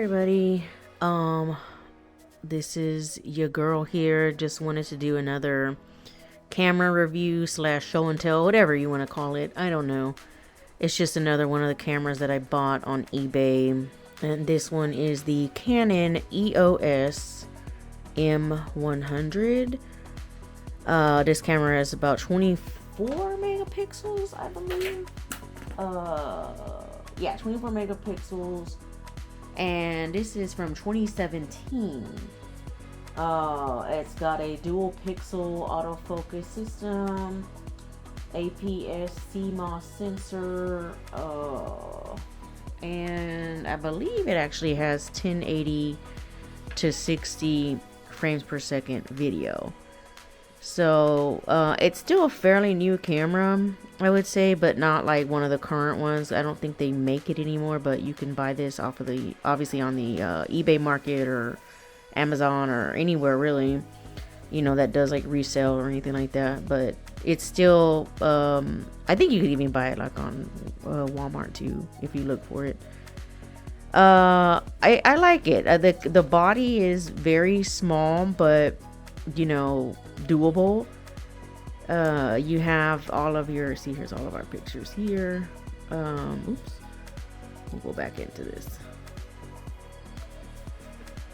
everybody. This is your girl here. Just wanted to do another camera review slash show and tell, whatever you want to call it. I don't know. It's just another one of the cameras that I bought on eBay. And this one is the Canon EOS M100. This camera has about 24 megapixels, I believe. Yeah, 24 megapixels. And this is from 2017. It's got a dual pixel autofocus system, APS CMOS sensor, and I believe it actually has 1080 to 60 frames per second video. So it's still a fairly new camera, I would say, but not like one of the current ones. I don't think they make it anymore, but you can buy this off of the, obviously on the eBay market or Amazon or anywhere really, you know, that does like resale or anything like that. But it's still, I think you could even buy it like on Walmart too if you look for it. I like it. The body is very small, but you know, doable. You have all of your, see, here's all of our pictures here. Oops, we'll go back into this.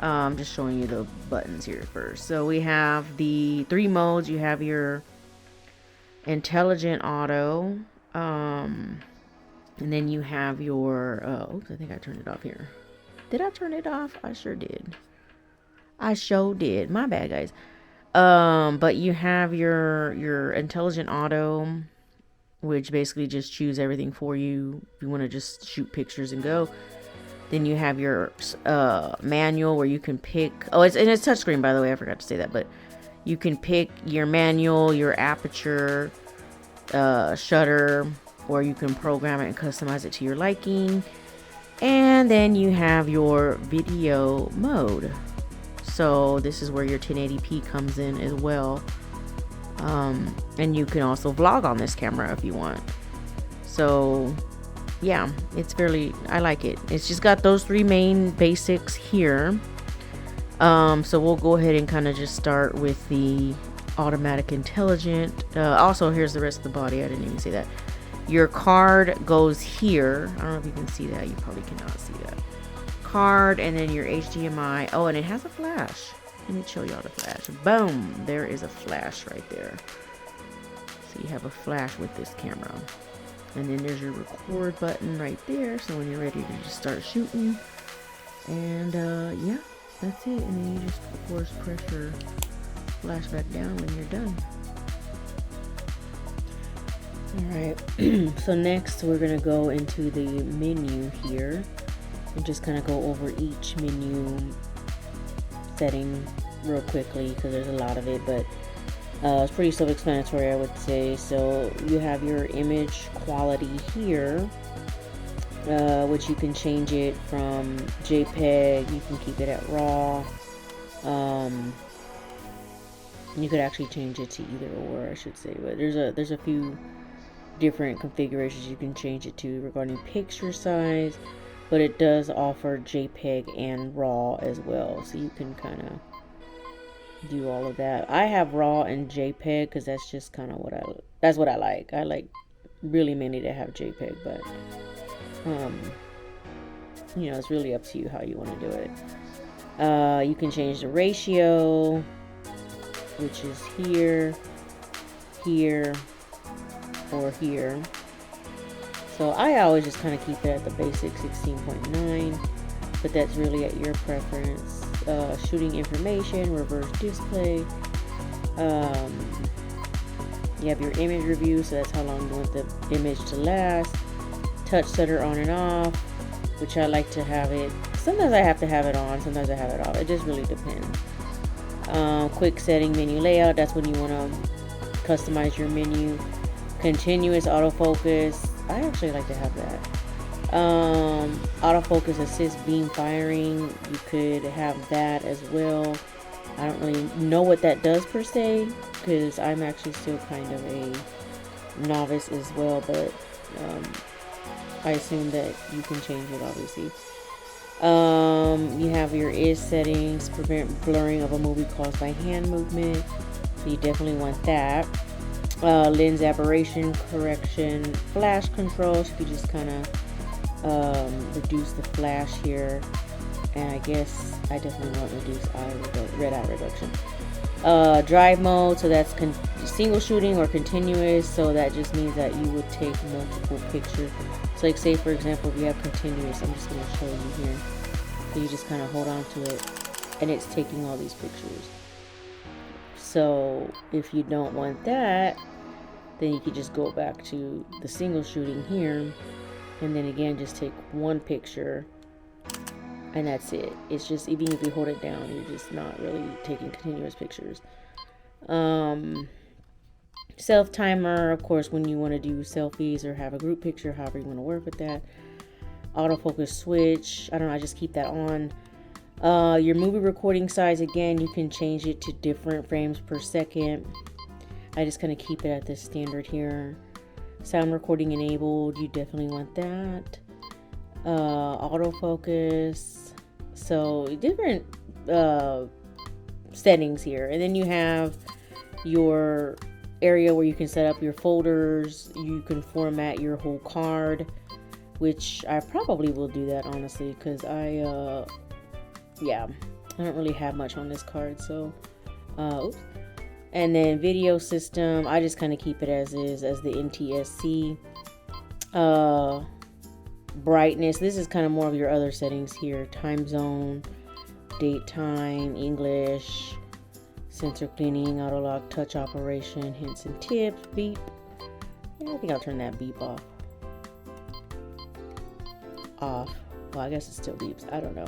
I'm just showing you the buttons here first. So we have the 3 modes. You have your intelligent auto, and then you have your oops, I think I turned it off here. Did I turn it off? I sure did. I sure did. My bad, guys. But you have your intelligent auto, which basically just choose everything for you. If you want to just shoot pictures and go. Then you have your manual where you can pick, it's touchscreen, by the way, I forgot to say that, but you can pick your manual, your aperture, shutter, or you can program it and customize it to your liking. And then you have your video mode. So this is where your 1080p comes in as well. And you can also vlog on this camera if you want. So yeah, it's fairly, I like it. It's just got those 3 main basics here. So we'll go ahead and kind of just start with the automatic intelligent. Also, here's the rest of the body. I didn't even say that. Your card goes here. I don't know if you can see that. You probably cannot see that. Card, and then your HDMI. Oh, and it has a flash. Let me show y'all the flash. Boom, there is a flash right there. So you have a flash with this camera. And then there's your record button right there, so when you're ready to just start shooting. And yeah, that's it. And then you just, of course, press your flash back down when you're done. Alright, so next we're gonna go into the menu here and just kind of go over each menu setting real quickly because there's a lot of it, but it's pretty self-explanatory, I would say. So you have your image quality here, which you can change it from JPEG, you can keep it at RAW, you could actually change it to either or, I should say, but there's a few different configurations you can change it to regarding picture size, but it does offer JPEG and RAW as well, so you can kind of do all of that. I have RAW and JPEG because that's just kind of what I like. I like really many to have JPEG, but you know, it's really up to you how you want to do it. You can change the ratio, which is here, here, or here. So I always just kind of keep it at the basic 16.9, but that's really at your preference. Shooting information, reverse display. You have your image review, so that's how long you want the image to last. Touch shutter on and off, which I like to have it. Sometimes I have to have it on, sometimes I have it off. It just really depends. Quick setting menu layout, that's when you want to customize your menu. Continuous autofocus, I actually like to have that. Autofocus assist beam firing, you could have that as well. I don't really know what that does per se, because I'm actually still kind of a novice as well, but I assume that you can change it, obviously. You have your EOS settings, prevent blurring of a movie caused by hand movement. So you definitely want that. Lens aberration correction, flash control. So you just kind of reduce the flash here. And I guess I definitely want reduce red eye reduction. Drive mode, so that's single shooting or continuous. So that just means that you would take multiple pictures. So like say for example, if you have continuous, I'm just going to show you here. So you just kind of hold on to it and it's taking all these pictures. So if you don't want that, then you could just go back to the single shooting here, and then again just take one picture, and that's it. It's just, even if you hold it down, you're just not really taking continuous pictures. Self timer, of course, when you want to do selfies or have a group picture, however you want to work with that. Autofocus switch, I don't know, I just keep that on. Your movie recording size, again, you can change it to different frames per second. I just kind of keep it at this standard here. Sound recording enabled, you definitely want that. Autofocus, so different settings here. And then you have your area where you can set up your folders. You can format your whole card, which I probably will do that, honestly, because I don't really have much on this card. So oops. And then video system, I just kind of keep it as is, as the NTSC. Brightness, this is kind of more of your other settings here. Time zone, date time, English, sensor cleaning, auto lock, touch operation, hints and tips, beep. Yeah, I think I'll turn that beep off. Well, I guess it still beeps, I don't know.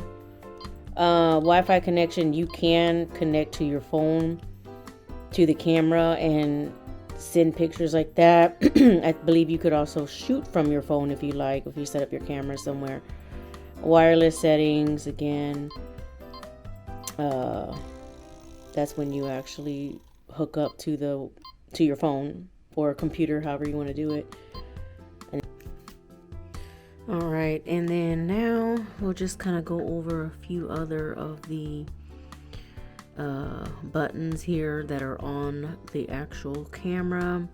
Wi-Fi connection, you can connect to your phone to the camera and send pictures like that. I believe you could also shoot from your phone if you like, if you set up your camera somewhere. Wireless settings, again, that's when you actually hook up to your phone or computer, however you want to do it. All right, and then now we'll just kind of go over a few other of the buttons here that are on the actual camera.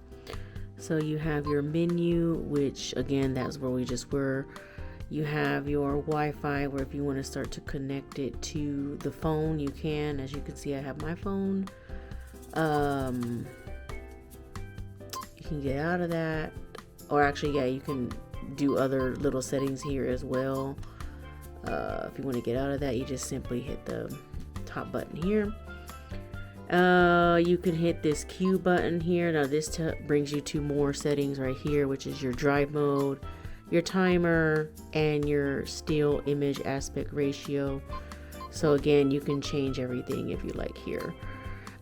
So you have your menu, which again, that's where we just were. You have your Wi-Fi, where if you want to start to connect it to the phone, you can. As you can see, I have my phone. You can get out of that, or actually, yeah, you can do other little settings here as well. If you want to get out of that, you just simply hit the top button here. You can hit this Q button here. Now this brings you to more settings right here, which is your drive mode, your timer, and your still image aspect ratio. So again, you can change everything if you like here.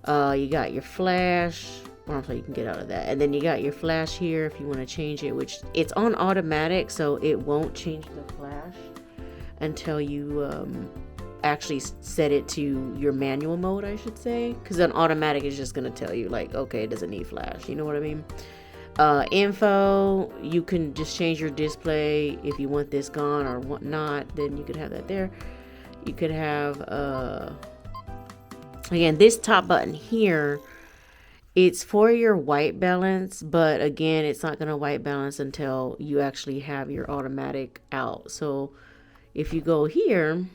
You got your flash, or you can get out of that, and then you got your flash here if you want to change it, which it's on automatic, so it won't change the flash until you actually set it to your manual mode, I should say, because on automatic is just going to tell you like, okay, it doesn't need flash, you know what I mean. Info, you can just change your display if you want this gone or whatnot, then you could have that there. You could have again, this top button here, it's for your white balance, but again, it's not going to white balance until you actually have your automatic out. So if you go here,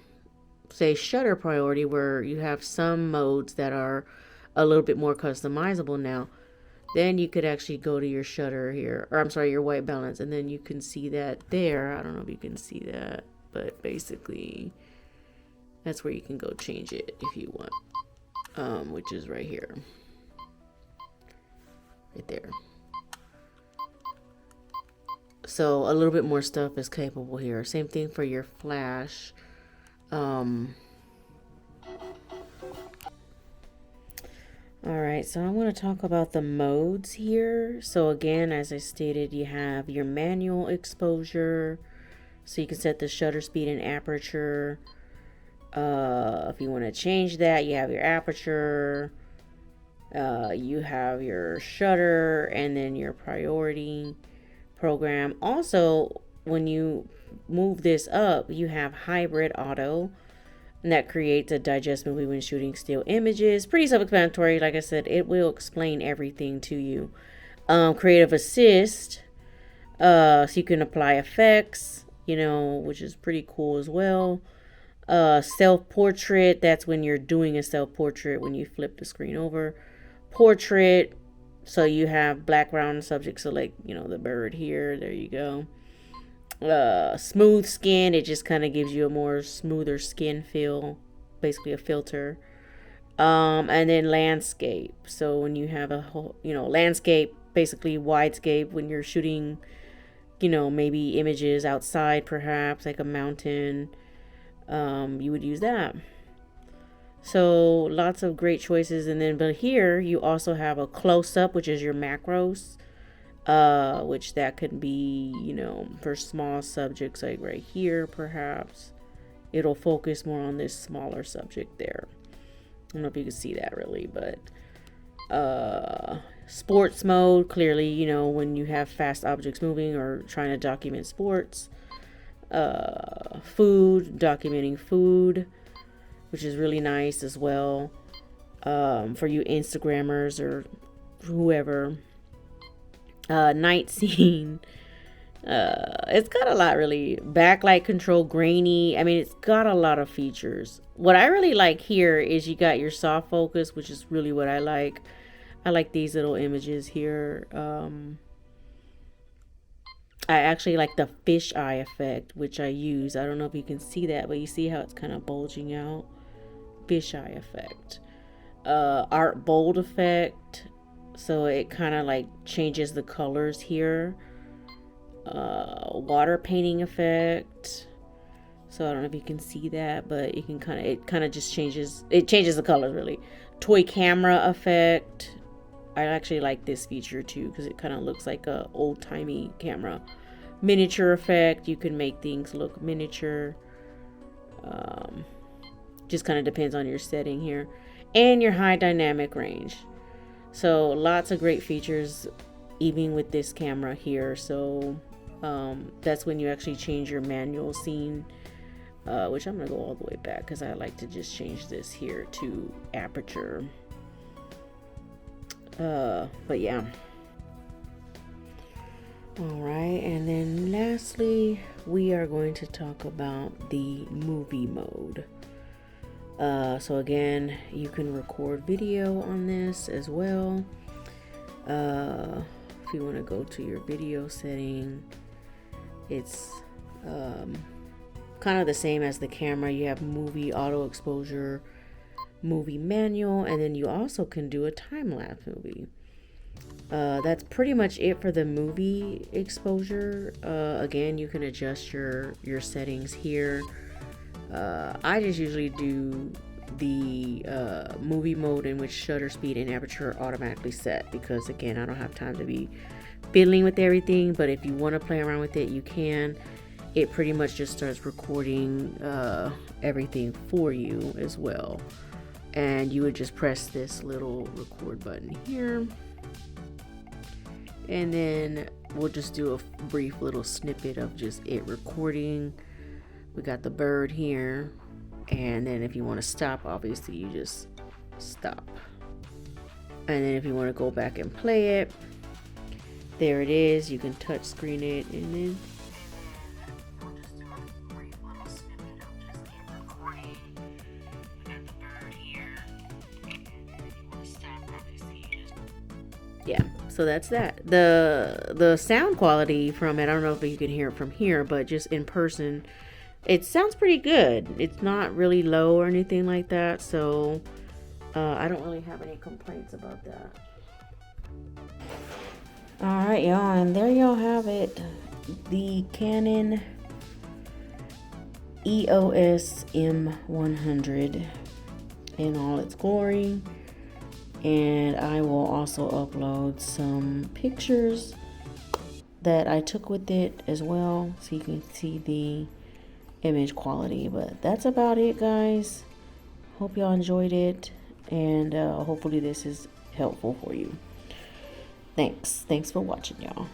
say shutter priority, where you have some modes that are a little bit more customizable now, then you could actually go to your shutter here, or I'm sorry, your white balance, and then you can see that there. I don't know if you can see that, but basically that's where you can go change it if you want, which is right here. Right there. So a little bit more stuff is capable here. Same thing for your flash. Alright, so I'm going to talk about the modes here. So again, as I stated, you have your manual exposure. So you can set the shutter speed and aperture. If you want to change that, you have your aperture. You have your shutter, and then your priority program. Also, when you move this up, you have hybrid auto, and that creates a digest movie when shooting still images. Pretty self-explanatory. Like I said, it will explain everything to you. Creative assist, so you can apply effects, you know, which is pretty cool as well. Self-portrait, that's when you're doing a self-portrait when you flip the screen over. Portrait, so you have background subject select, you know, the bird here. There you go. Smooth skin, it just kind of gives you a more smoother skin feel, basically a filter. And then landscape, so when you have a whole, you know, landscape, basically widescape, when you're shooting, you know, maybe images outside, perhaps like a mountain, you would use that. So lots of great choices. And then but here you also have a close-up, which is your macros, which that could be, you know, for small subjects, like right here, perhaps it'll focus more on this smaller subject there. I don't know if you can see that really, but sports mode, clearly, you know, when you have fast objects moving or trying to document sports. Food, documenting food, which is really nice as well, for you Instagrammers or whoever. Night scene, it's got a lot, really. Backlight control, grainy, I mean, it's got a lot of features. What I really like here is you got your soft focus, which is really what I like. I like these little images here. I actually like the fisheye effect, which I use. I don't know if you can see that, but you see how it's kind of bulging out. Fisheye effect. Art bold effect, so it kind of like changes the colors here. Water painting effect, so I don't know if you can see that, but you can kind of just changes the colors, really. Toy camera effect, I actually like this feature too, because it kind of looks like a old-timey camera. Miniature effect, you can make things look miniature. Just kind of depends on your setting here. And your high dynamic range. So lots of great features even with this camera here. So that's when you actually change your manual scene, which I'm gonna go all the way back because I like to just change this here to aperture. But yeah. Alright, and then lastly, we are going to talk about the movie mode. So again, you can record video on this as well. If you want to go to your video setting, it's kind of the same as the camera. You have movie auto exposure, movie manual, and then you also can do a time-lapse movie. That's pretty much it for the movie exposure. Again, you can adjust your settings here. I just usually do the movie mode, in which shutter speed and aperture are automatically set, because again, I don't have time to be fiddling with everything. But if you want to play around with it, you can. It pretty much just starts recording everything for you as well, and you would just press this little record button here, and then we'll just do a brief little snippet of just it recording. We got the bird here, and then if you want to stop, obviously you just stop. And then if you want to go back and play it, there it is. You can touch screen it, and then we'll just do a brief little snippet of just it recording. We got the bird here, and then if you want to stop, obviously you just, yeah. So that's that. The sound quality from it, I don't know if you can hear it from here, but just in person, it sounds pretty good. It's not really low or anything like that, so I don't really have any complaints about that. Alright, y'all, and there y'all have it. The Canon EOS M100 in all its glory. And I will also upload some pictures that I took with it as well, so you can see the image quality. But that's about it, guys. Hope y'all enjoyed it, and hopefully this is helpful for you. Thanks for watching, y'all.